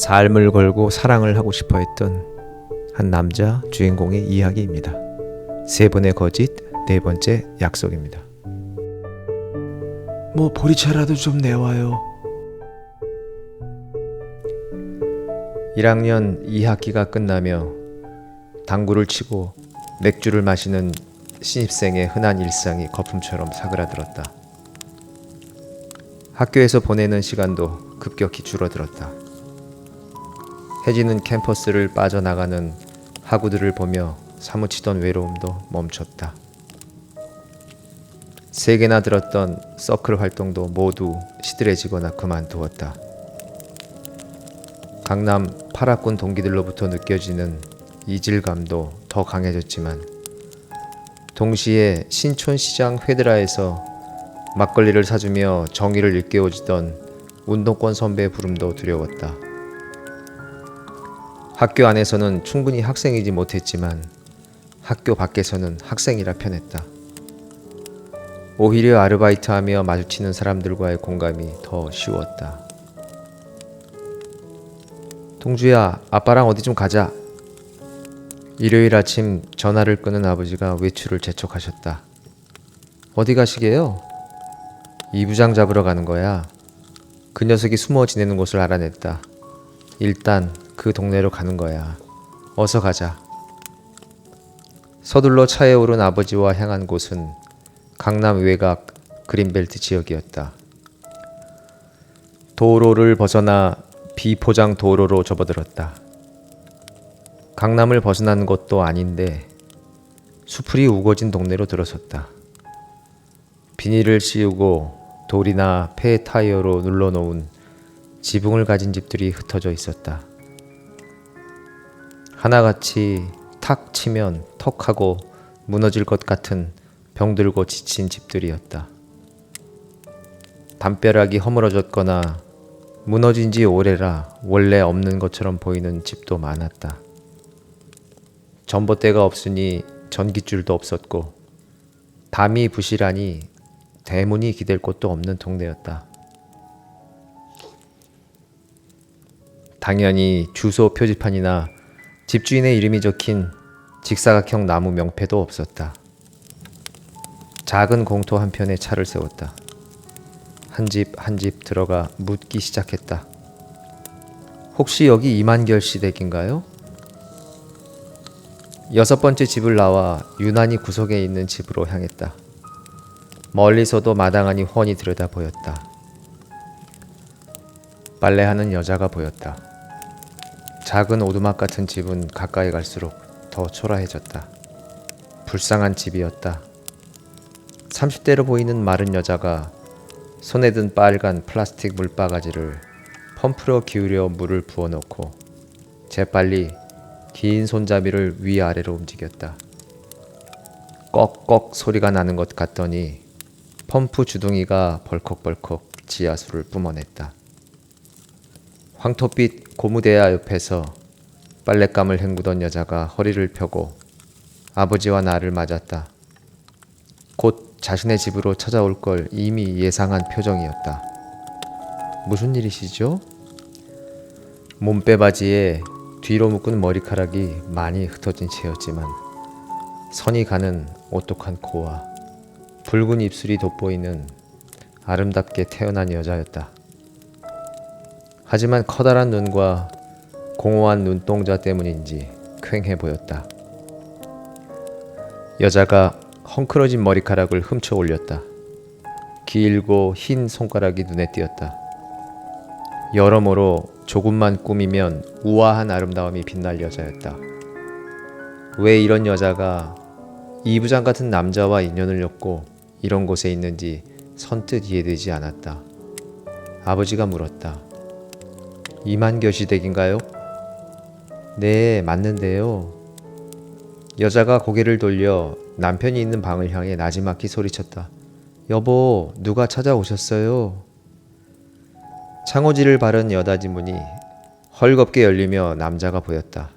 삶을 걸고 사랑을 하고 싶어 했던 한 남자 주인공의 이야기입니다. 세 번의 거짓, 네 번째 약속입니다. 뭐 보리차라도 좀 내와요. 1학년 2학기가 끝나며 당구를 치고 맥주를 마시는 신입생의 흔한 일상이 거품처럼 사그라들었다. 학교에서 보내는 시간도 급격히 줄어들었다. 해지는 캠퍼스를 빠져나가는 학우들을 보며 사무치던 외로움도 멈췄다. 3개나 들었던 서클 활동도 모두 시들해지거나 그만두었다. 강남 8학군 동기들로부터 느껴지는 이질감도 더 강해졌지만 동시에 신촌시장 회드라에서 막걸리를 사주며 정의를 일깨워주던 운동권 선배의 부름도 두려웠다. 학교 안에서는 충분히 학생이지 못했지만 학교 밖에서는 학생이라 편했다. 오히려 아르바이트하며 마주치는 사람들과의 공감이 더 쉬웠다. 동주야, 아빠랑 어디 좀 가자. 일요일 아침 전화를 끄는 아버지가 외출을 재촉하셨다. 어디 가시게요? 이부장 잡으러 가는 거야. 그 녀석이 숨어 지내는 곳을 알아냈다. 일단 그 동네로 가는 거야. 어서 가자. 서둘러 차에 오른 아버지와 향한 곳은 강남 외곽 그린벨트 지역이었다. 도로를 벗어나 비포장 도로로 접어들었다. 강남을 벗어난 것도 아닌데 수풀이 우거진 동네로 들어섰다. 비닐을 씌우고 돌이나 폐 타이어로 눌러놓은 지붕을 가진 집들이 흩어져 있었다. 하나같이 탁 치면 턱하고 무너질 것 같은 병들고 지친 집들이었다. 담벼락이 허물어졌거나 무너진 지 오래라 원래 없는 것처럼 보이는 집도 많았다. 전봇대가 없으니 전깃줄도 없었고 담이 부실하니 대문이 기댈 곳도 없는 동네였다. 당연히 주소 표지판이나 집주인의 이름이 적힌 직사각형 나무 명패도 없었다. 작은 공터 한편에 차를 세웠다. 한 집 한 집 들어가 묻기 시작했다. 혹시 여기 이만결 씨 댁인가요? 6번째 집을 나와 유난히 구석에 있는 집으로 향했다. 멀리서도 마당하니 훤히 들여다 보였다. 빨래하는 여자가 보였다. 작은 오두막 같은 집은 가까이 갈수록 더 초라해졌다. 불쌍한 집이었다. 30대로 보이는 마른 여자가 손에 든 빨간 플라스틱 물바가지를 펌프로 기울여 물을 부어놓고 재빨리 긴 손잡이를 위아래로 움직였다. 꺽꺽 소리가 나는 것 같더니 펌프 주둥이가 벌컥벌컥 지하수를 뿜어냈다. 황토빛 고무대야 옆에서 빨랫감을 헹구던 여자가 허리를 펴고 아버지와 나를 맞았다. 곧 자신의 집으로 찾아올 걸 이미 예상한 표정이었다. 무슨 일이시죠? 몸빼바지에 뒤로 묶은 머리카락이 많이 흩어진 채였지만 선이 가는 오똑한 코와 붉은 입술이 돋보이는 아름답게 태어난 여자였다. 하지만 커다란 눈과 공허한 눈동자 때문인지 퀭해 보였다. 여자가 헝클어진 머리카락을 훔쳐 올렸다. 길고 흰 손가락이 눈에 띄었다. 여러모로 조금만 꾸미면 우아한 아름다움이 빛날 여자였다. 왜 이런 여자가 이부장 같은 남자와 인연을 엮고 이런 곳에 있는지 선뜻 이해되지 않았다. 아버지가 물었다. 이만결 댁인가요? 네, 맞는데요. 여자가 고개를 돌려 남편이 있는 방을 향해 나지막히 소리쳤다. 여보, 누가 찾아오셨어요? 창호지를 바른 여닫이 문이 헐겁게 열리며 남자가 보였다.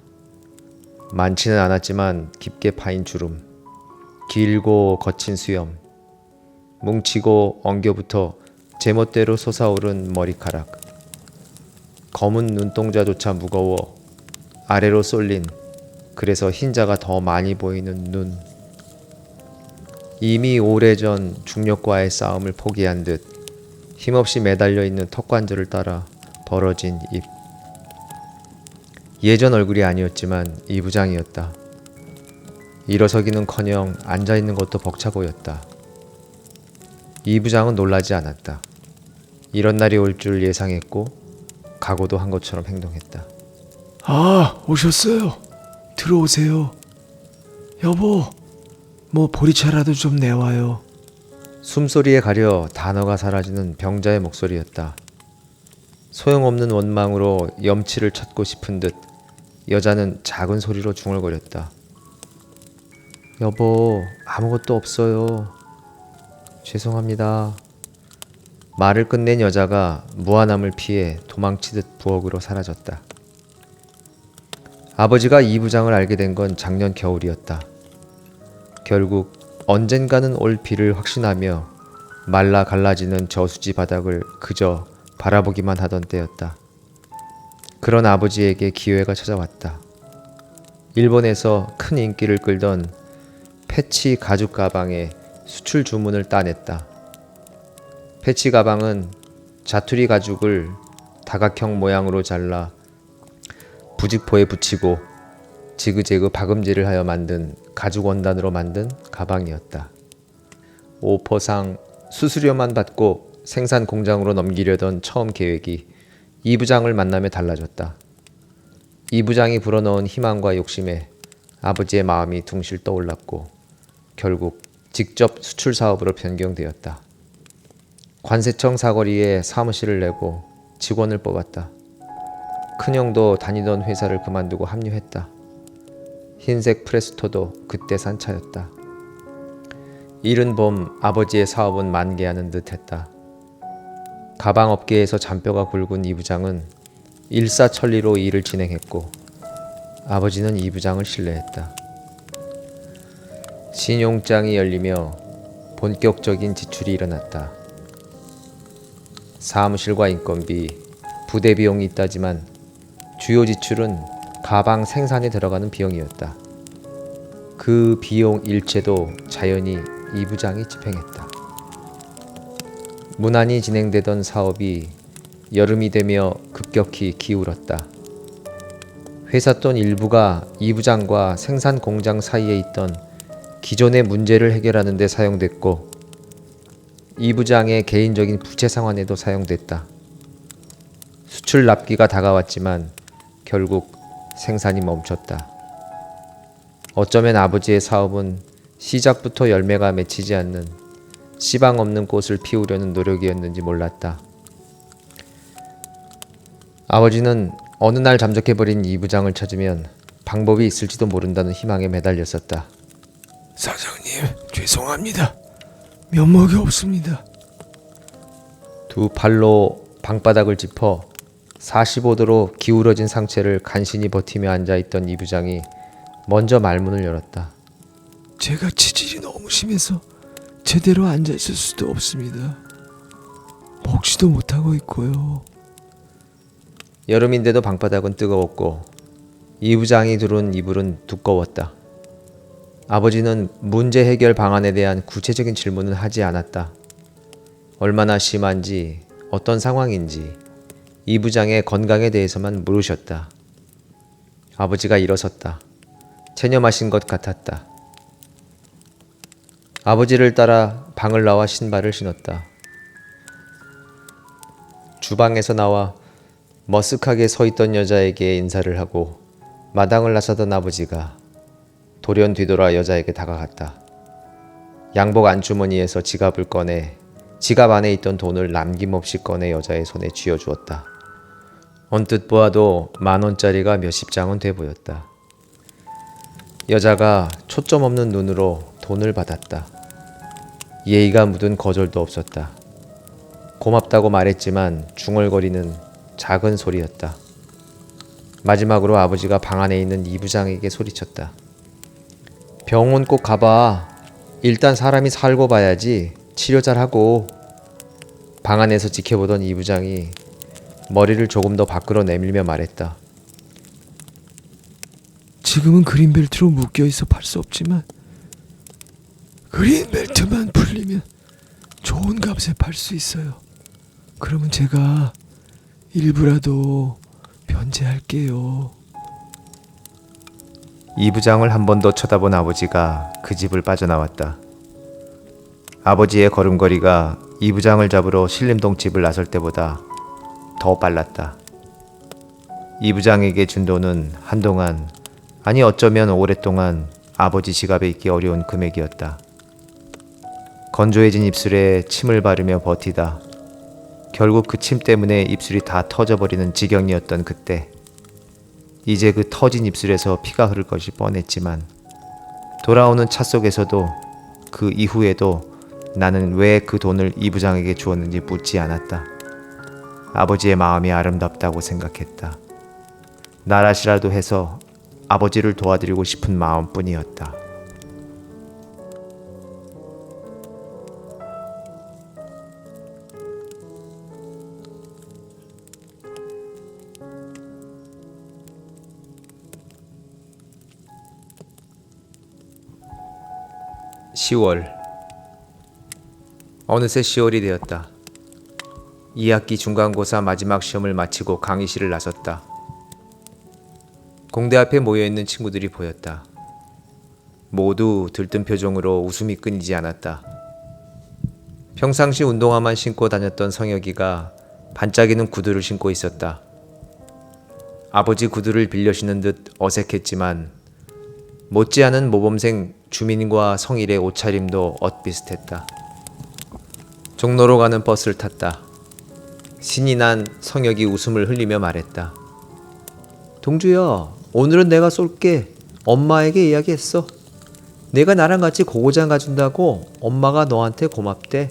많지는 않았지만 깊게 파인 주름, 길고 거친 수염, 뭉치고 엉겨붙어 제멋대로 솟아오른 머리카락. 검은 눈동자조차 무거워 아래로 쏠린, 그래서 흰자가 더 많이 보이는 눈. 이미 오래전 중력과의 싸움을 포기한 듯 힘없이 매달려 있는 턱관절을 따라 벌어진 입. 예전 얼굴이 아니었지만 이부장이었다. 일어서기는커녕 앉아있는 것도 벅차 보였다. 이부장은 놀라지 않았다. 이런 날이 올 줄 예상했고 각오도 한 것처럼 행동했다. 아, 오셨어요. 들어오세요. 여보, 뭐 보리차라도 좀 내와요. 숨소리에 가려 단어가 사라지는 병자의 목소리였다. 소용없는 원망으로 염치를 찾고 싶은 듯 여자는 작은 소리로 중얼거렸다. 여보, 아무것도 없어요. 죄송합니다. 말을 끝낸 여자가 무안함을 피해 도망치듯 부엌으로 사라졌다. 아버지가 이부장을 알게 된 건 작년 겨울이었다. 결국 언젠가는 올 비를 확신하며 말라 갈라지는 저수지 바닥을 그저 바라보기만 하던 때였다. 그런 아버지에게 기회가 찾아왔다. 일본에서 큰 인기를 끌던 패치 가죽 가방에 수출 주문을 따냈다. 패치 가방은 자투리 가죽을 다각형 모양으로 잘라 부직포에 붙이고 지그재그 박음질을 하여 만든 가죽 원단으로 만든 가방이었다. 오퍼상 수수료만 받고 생산 공장으로 넘기려던 처음 계획이 이 부장을 만나며 달라졌다. 이 부장이 불어넣은 희망과 욕심에 아버지의 마음이 둥실 떠올랐고 결국 직접 수출 사업으로 변경되었다. 관세청 사거리에 사무실을 내고 직원을 뽑았다. 큰형도 다니던 회사를 그만두고 합류했다. 흰색 프레스토도 그때 산 차였다. 이른 봄 아버지의 사업은 만개하는 듯했다. 가방 업계에서 잔뼈가 굵은 이 부장은 일사천리로 일을 진행했고 아버지는 이 부장을 신뢰했다. 신용장이 열리며 본격적인 지출이 일어났다. 사무실과 인건비, 부대 비용이 있다지만 주요 지출은 가방 생산에 들어가는 비용이었다. 그 비용 일체도 자연히 이 부장이 집행했다. 무난히 진행되던 사업이 여름이 되며 급격히 기울었다. 회사 돈 일부가 이 부장과 생산 공장 사이에 있던 기존의 문제를 해결하는 데 사용됐고 이 부장의 개인적인 부채 상환에도 사용됐다. 수출 납기가 다가왔지만 결국 생산이 멈췄다. 어쩌면 아버지의 사업은 시작부터 열매가 맺히지 않는 씨방 없는 꽃을 피우려는 노력이었는지 몰랐다. 아버지는 어느 날 잠적해버린 이 부장을 찾으면 방법이 있을지도 모른다는 희망에 매달렸었다. 사장님, 죄송합니다. 면목이 없습니다. 두 팔로 방바닥을 짚어 45도로 기울어진 상체를 간신히 버티며 앉아있던 이 부장이 먼저 말문을 열었다. 제가 치질이 너무 심해서 제대로 앉아있을 수도 없습니다. 먹지도 못하고 있고요. 여름인데도 방바닥은 뜨거웠고 이 부장이 두른 이불은 두꺼웠다. 아버지는 문제 해결 방안에 대한 구체적인 질문은 하지 않았다. 얼마나 심한지, 어떤 상황인지 이 부장의 건강에 대해서만 물으셨다. 아버지가 일어섰다. 체념하신 것 같았다. 아버지를 따라 방을 나와 신발을 신었다. 주방에서 나와 머쓱하게 서 있던 여자에게 인사를 하고 마당을 나서던 아버지가 돌연 뒤돌아 여자에게 다가갔다. 양복 안주머니에서 지갑을 꺼내 지갑 안에 있던 돈을 남김없이 꺼내 여자의 손에 쥐어주었다. 언뜻 보아도 10,000원짜리가 몇십 장은 돼 보였다. 여자가 초점 없는 눈으로 돈을 받았다. 예의가 묻은 거절도 없었다. 고맙다고 말했지만 중얼거리는 작은 소리였다. 마지막으로 아버지가 방 안에 있는 이 부장에게 소리쳤다. 병원 꼭 가봐. 일단 사람이 살고 봐야지. 치료 잘하고. 방 안에서 지켜보던 이 부장이 머리를 조금 더 밖으로 내밀며 말했다. 지금은 그린벨트로 묶여있어 팔 수 없지만 그린벨트만 풀리면 좋은 값에 팔 수 있어요. 그러면 제가 일부라도 변제할게요. 이 부장을 한 번 더 쳐다본 아버지가 그 집을 빠져나왔다. 아버지의 걸음걸이가 이 부장을 잡으러 신림동 집을 나설 때보다 더 빨랐다. 이 부장에게 준 돈은 한동안, 아니 어쩌면 오랫동안 아버지 지갑에 있기 어려운 금액이었다. 건조해진 입술에 침을 바르며 버티다 결국 그 침 때문에 입술이 다 터져버리는 지경이었던 그때, 이제 그 터진 입술에서 피가 흐를 것이 뻔했지만 돌아오는 차 속에서도 그 이후에도 나는 왜 그 돈을 이 부장에게 주었는지 묻지 않았다. 아버지의 마음이 아름답다고 생각했다. 나라시라도 해서 아버지를 도와드리고 싶은 마음뿐이었다. (10월) 어느새 10월이 되었다. 2학기 중간고사 마지막 시험을 마치고 강의실을 나섰다. 공대 앞에 모여있는 친구들이 보였다. 모두 들뜬 표정으로 웃음이 끊이지 않았다. 평상시 운동화만 신고 다녔던 성혁이가 반짝이는 구두를 신고 있었다. 아버지 구두를 빌려 신는 듯 어색했지만 못지않은 모범생 주민과 성일의 옷차림도 엇비슷했다. 종로로 가는 버스를 탔다. 신이 난 성혁이 웃음을 흘리며 말했다. 동주야, 오늘은 내가 쏠게. 엄마에게 이야기했어. 내가 나랑 같이 고고장 가준다고 엄마가 너한테 고맙대.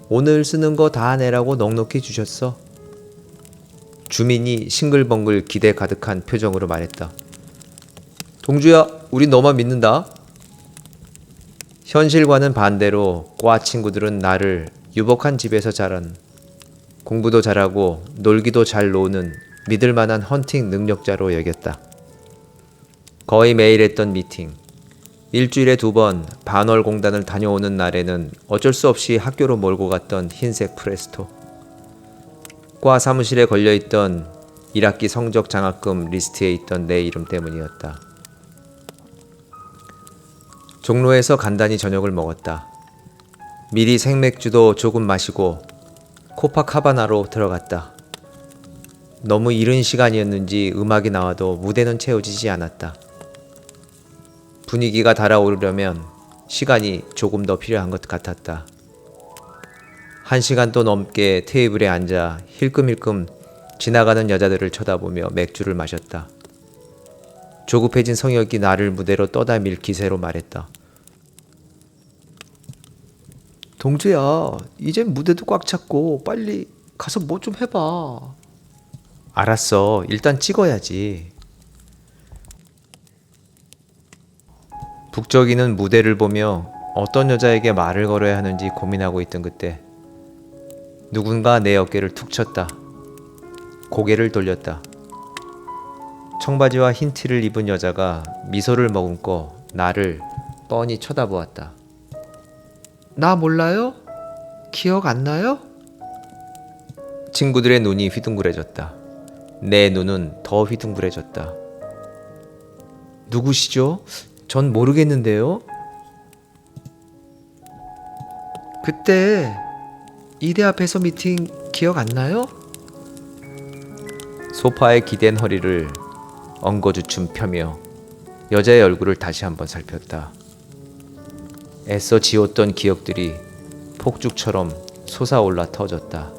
오늘 쓰는 거 다 내라고 넉넉히 주셨어. 주민이 싱글벙글 기대 가득한 표정으로 말했다. 동주야, 우리 너만 믿는다. 현실과는 반대로 과 친구들은 나를 유복한 집에서 자란, 공부도 잘하고 놀기도 잘 노는 믿을만한 헌팅 능력자로 여겼다. 거의 매일 했던 미팅, 일주일에 2번 반월공단을 다녀오는 날에는 어쩔 수 없이 학교로 몰고 갔던 흰색 프레스토, 과 사무실에 걸려있던 1학기 성적 장학금 리스트에 있던 내 이름 때문이었다. 종로에서 간단히 저녁을 먹었다. 미리 생맥주도 조금 마시고 코파카바나로 들어갔다. 너무 이른 시간이었는지 음악이 나와도 무대는 채워지지 않았다. 분위기가 달아오르려면 시간이 조금 더 필요한 것 같았다. 1시간도 넘게 테이블에 앉아 힐끔힐끔 지나가는 여자들을 쳐다보며 맥주를 마셨다. 조급해진 성혁이 나를 무대로 떠다밀 기세로 말했다. 동주야, 이젠 무대도 꽉 찼고 빨리 가서 뭐 좀 해봐. 알았어, 일단 찍어야지. 북적이는 무대를 보며 어떤 여자에게 말을 걸어야 하는지 고민하고 있던 그때 누군가 내 어깨를 툭 쳤다. 고개를 돌렸다. 청바지와 흰 티를 입은 여자가 미소를 머금고 나를 뻔히 쳐다보았다. 나 몰라요? 기억 안 나요? 친구들의 눈이 휘둥그레졌다. 내 눈은 더 휘둥그레졌다. 누구시죠? 전 모르겠는데요. 그때 이대 앞에서 미팅 기억 안 나요? 소파에 기댄 허리를 엉거주춤 펴며 여자의 얼굴을 다시 한번 살폈다. 애써 지웠던 기억들이 폭죽처럼 솟아올라 터졌다.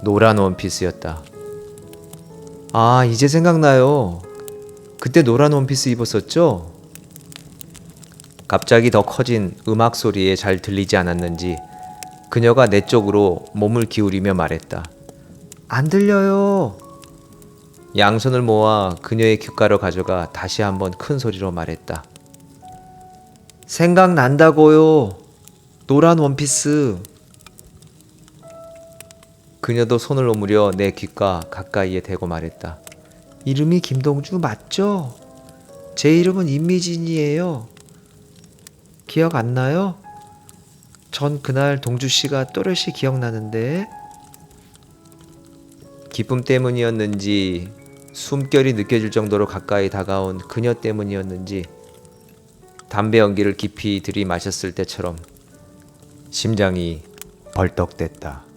노란 원피스였다. 아, 이제 생각나요. 그때 노란 원피스 입었었죠? 갑자기 더 커진 음악 소리에 잘 들리지 않았는지 그녀가 내 쪽으로 몸을 기울이며 말했다. 안 들려요. 양손을 모아 그녀의 귓가로 가져가 다시 한번 큰 소리로 말했다. 생각난다고요. 노란 원피스. 그녀도 손을 오므려 내 귓가 가까이에 대고 말했다. 이름이 김동주 맞죠? 제 이름은 임미진이에요. 기억 안 나요? 전 그날 동주씨가 또렷이 기억나는데. 기쁨 때문이었는지 숨결이 느껴질 정도로 가까이 다가온 그녀 때문이었는지 담배 연기를 깊이 들이마셨을 때처럼 심장이 벌떡댔다.